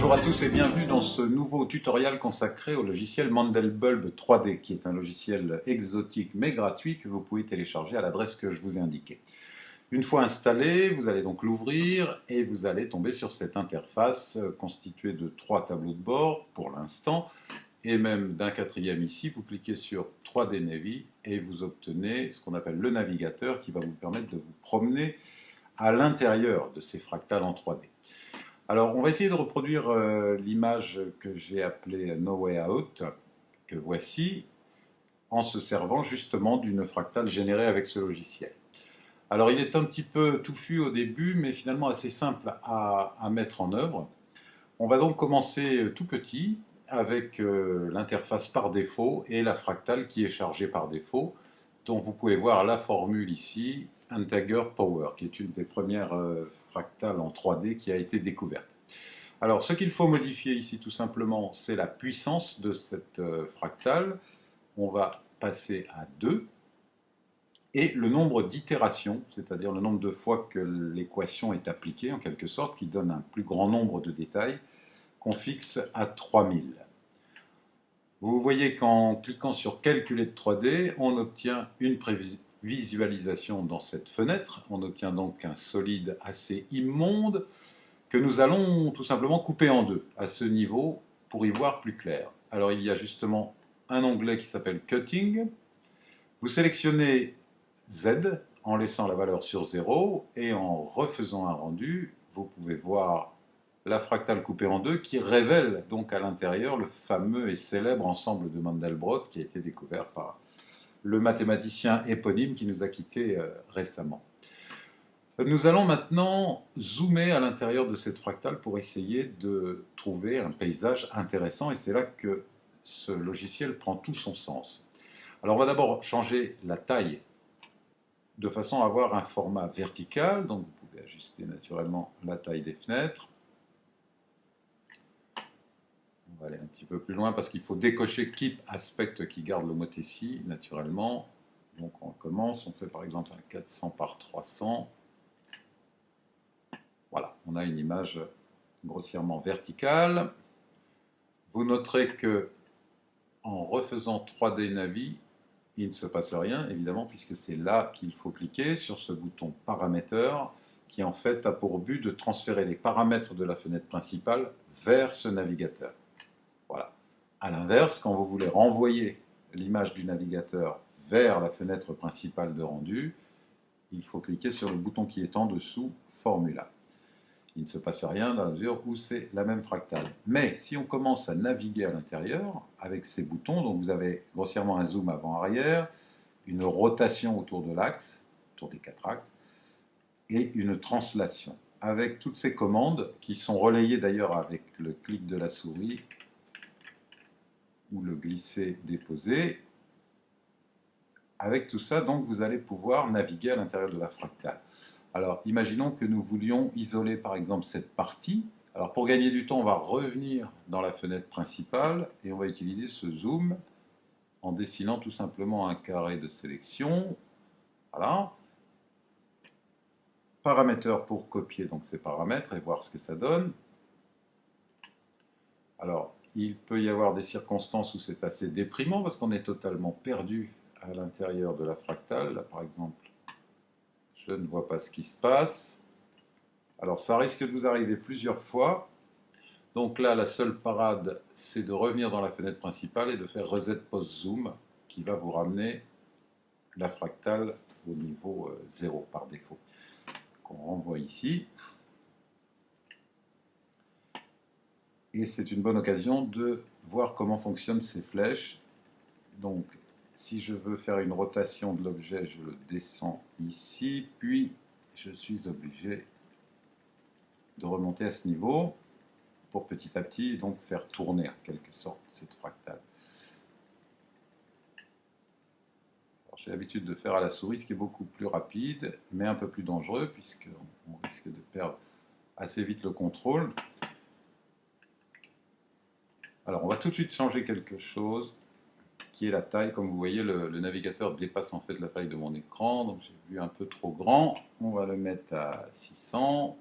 Bonjour à tous et bienvenue dans ce nouveau tutoriel consacré au logiciel Mandelbulb 3D, qui est un logiciel exotique mais gratuit que vous pouvez télécharger à l'adresse que je vous ai indiquée. Une fois installé, vous allez donc l'ouvrir et vous allez tomber sur cette interface constituée de 3 tableaux de bord pour l'instant, et même d'un quatrième ici. Vous cliquez sur 3D Navi et vous obtenez ce qu'on appelle le navigateur qui va vous permettre de vous promener à l'intérieur de ces fractales en 3D. Alors, on va essayer de reproduire l'image que j'ai appelée No Way Out, que voici, en se servant justement d'une fractale générée avec ce logiciel. Alors, il est un petit peu touffu au début, mais finalement assez simple à mettre en œuvre. On va donc commencer tout petit, avec l'interface par défaut et la fractale qui est chargée par défaut, dont vous pouvez voir la formule ici, Integer Power, qui est une des premières fractales en 3D qui a été découverte. Alors, ce qu'il faut modifier ici, tout simplement, c'est la puissance de cette fractale. On va passer à 2. Et le nombre d'itérations, c'est-à-dire le nombre de fois que l'équation est appliquée, en quelque sorte, qui donne un plus grand nombre de détails, qu'on fixe à 3000. Vous voyez qu'en cliquant sur Calculer de 3D, on obtient une prévisualisation dans cette fenêtre. On obtient donc un solide assez immonde que nous allons tout simplement couper en deux à ce niveau pour y voir plus clair. Alors il y a justement un onglet qui s'appelle Cutting. Vous sélectionnez Z en laissant la valeur sur 0 et en refaisant un rendu, vous pouvez voir la fractale coupée en deux qui révèle donc à l'intérieur le fameux et célèbre ensemble de Mandelbrot qui a été découvert par le mathématicien éponyme qui nous a quittés récemment. Nous allons maintenant zoomer à l'intérieur de cette fractale pour essayer de trouver un paysage intéressant, et c'est là que ce logiciel prend tout son sens. Alors on va d'abord changer la taille de façon à avoir un format vertical, donc vous pouvez ajuster naturellement la taille des fenêtres. On va aller un petit peu plus loin parce qu'il faut décocher Keep Aspect qui garde l'homothétie naturellement. Donc on commence, on fait par exemple un 400 par 300. Voilà, on a une image grossièrement verticale. Vous noterez que en refaisant 3D Navi, il ne se passe rien, évidemment, puisque c'est là qu'il faut cliquer sur ce bouton paramètres qui en fait a pour but de transférer les paramètres de la fenêtre principale vers ce navigateur. Voilà. A l'inverse, quand vous voulez renvoyer l'image du navigateur vers la fenêtre principale de rendu, il faut cliquer sur le bouton qui est en dessous, Formula. Il ne se passe rien dans la mesure où c'est la même fractale. Mais si on commence à naviguer à l'intérieur avec ces boutons, donc vous avez grossièrement un zoom avant-arrière, une rotation autour de l'axe, autour des 4 axes, et une translation. Avec toutes ces commandes qui sont relayées d'ailleurs avec le clic de la souris ou le glisser-déposer. Avec tout ça, donc, vous allez pouvoir naviguer à l'intérieur de la fractale. Alors, imaginons que nous voulions isoler, par exemple, cette partie. Alors, pour gagner du temps, on va revenir dans la fenêtre principale et on va utiliser ce zoom en dessinant tout simplement un carré de sélection. Voilà. Paramètres pour copier donc ces paramètres et voir ce que ça donne. Alors, il peut y avoir des circonstances où c'est assez déprimant parce qu'on est totalement perdu à l'intérieur de la fractale. Là, par exemple, je ne vois pas ce qui se passe. Alors, ça risque de vous arriver plusieurs fois. Donc là, la seule parade, c'est de revenir dans la fenêtre principale et de faire Reset Post Zoom, qui va vous ramener la fractale au niveau 0 par défaut, qu'on renvoie ici. Et c'est une bonne occasion de voir comment fonctionnent ces flèches. Donc, si je veux faire une rotation de l'objet, je le descends ici, puis je suis obligé de remonter à ce niveau pour petit à petit donc faire tourner en quelque sorte cette fractale. J'ai l'habitude de faire à la souris, ce qui est beaucoup plus rapide, mais un peu plus dangereux, puisqu'on risque de perdre assez vite le contrôle. Alors, on va tout de suite changer quelque chose, qui est la taille. Comme vous voyez, le navigateur dépasse en fait la taille de mon écran, donc j'ai vu un peu trop grand. On va le mettre à 600.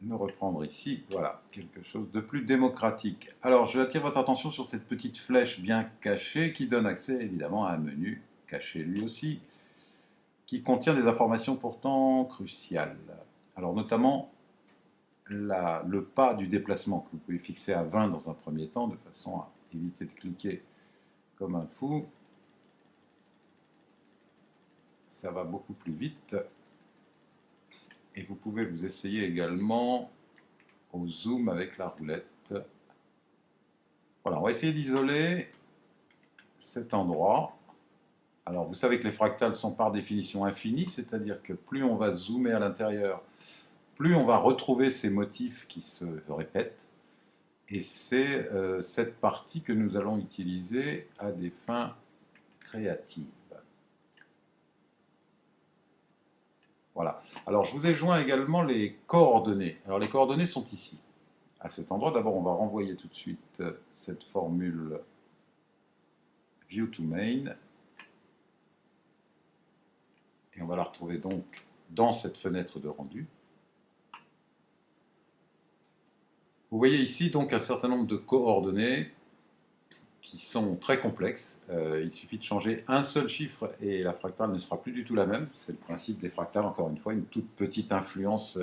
le reprendre ici. Voilà, quelque chose de plus démocratique. Alors, je attire votre attention sur cette petite flèche bien cachée qui donne accès évidemment à un menu caché lui aussi, qui contient des informations pourtant cruciales. Alors, notamment le pas du déplacement que vous pouvez fixer à 20 dans un premier temps, de façon à éviter de cliquer comme un fou. Ça va beaucoup plus vite. Et vous pouvez vous essayer également au zoom avec la roulette. Voilà, on va essayer d'isoler cet endroit. Alors, vous savez que les fractales sont par définition infinies, c'est-à-dire que plus on va zoomer à l'intérieur, plus on va retrouver ces motifs qui se répètent. Et c'est cette partie que nous allons utiliser à des fins créatives. Voilà. Alors, je vous ai joint également les coordonnées. Alors, les coordonnées sont ici. À cet endroit, d'abord, on va renvoyer tout de suite cette formule View to Main. Et on va la retrouver donc dans cette fenêtre de rendu. Vous voyez ici donc un certain nombre de coordonnées qui sont très complexes. Il suffit de changer un seul chiffre et la fractale ne sera plus du tout la même. C'est le principe des fractales, encore une fois, une toute petite influence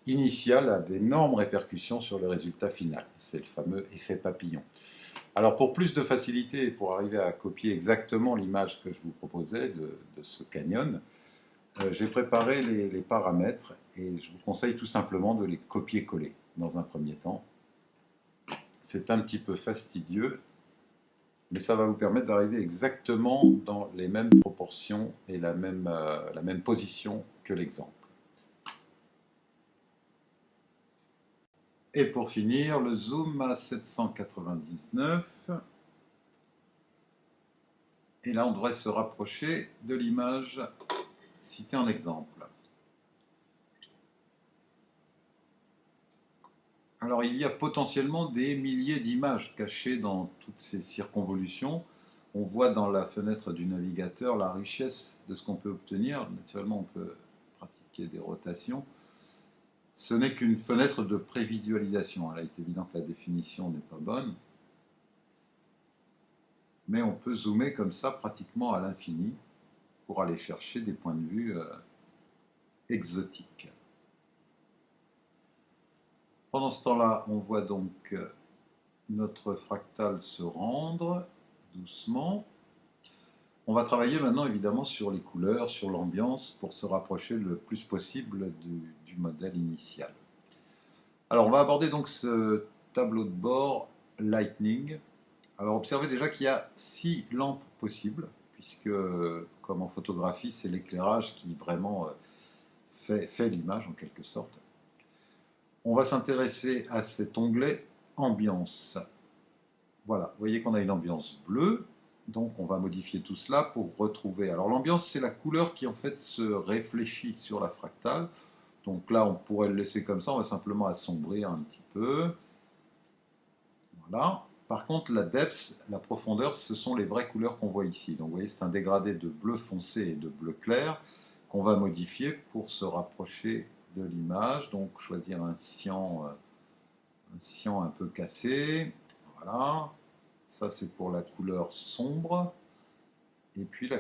initiale a d'énormes répercussions sur le résultat final. C'est le fameux effet papillon. Alors pour plus de facilité et pour arriver à copier exactement l'image que je vous proposais de ce canyon, j'ai préparé les paramètres et je vous conseille tout simplement de les copier-coller dans un premier temps. C'est un petit peu fastidieux, mais ça va vous permettre d'arriver exactement dans les mêmes proportions et la même position que l'exemple. Et pour finir, le zoom à 799. Et là, on devrait se rapprocher de l'image citée en exemple. Alors, il y a potentiellement des milliers d'images cachées dans toutes ces circonvolutions. On voit dans la fenêtre du navigateur la richesse de ce qu'on peut obtenir. Naturellement, on peut pratiquer des rotations. Ce n'est qu'une fenêtre de prévisualisation. Il est évident que la définition n'est pas bonne. Mais on peut zoomer comme ça pratiquement à l'infini pour aller chercher des points de vue exotiques. Pendant ce temps-là, on voit donc notre fractal se rendre doucement. On va travailler maintenant évidemment sur les couleurs, sur l'ambiance, pour se rapprocher le plus possible du modèle initial. Alors on va aborder donc ce tableau de bord Lightning. Alors observez déjà qu'il y a 6 lampes possibles, puisque comme en photographie, c'est l'éclairage qui vraiment fait l'image en quelque sorte. On va s'intéresser à cet onglet Ambiance. Voilà, vous voyez qu'on a une ambiance bleue, donc on va modifier tout cela pour retrouver. Alors l'ambiance, c'est la couleur qui en fait se réfléchit sur la fractale. Donc là, on pourrait le laisser comme ça, on va simplement assombrir un petit peu. Voilà. Par contre, la depth, la profondeur, ce sont les vraies couleurs qu'on voit ici. Donc vous voyez, c'est un dégradé de bleu foncé et de bleu clair qu'on va modifier pour se rapprocher de l'image. Donc choisir un cyan un peu cassé. Voilà. Ça, c'est pour la couleur sombre. Et puis la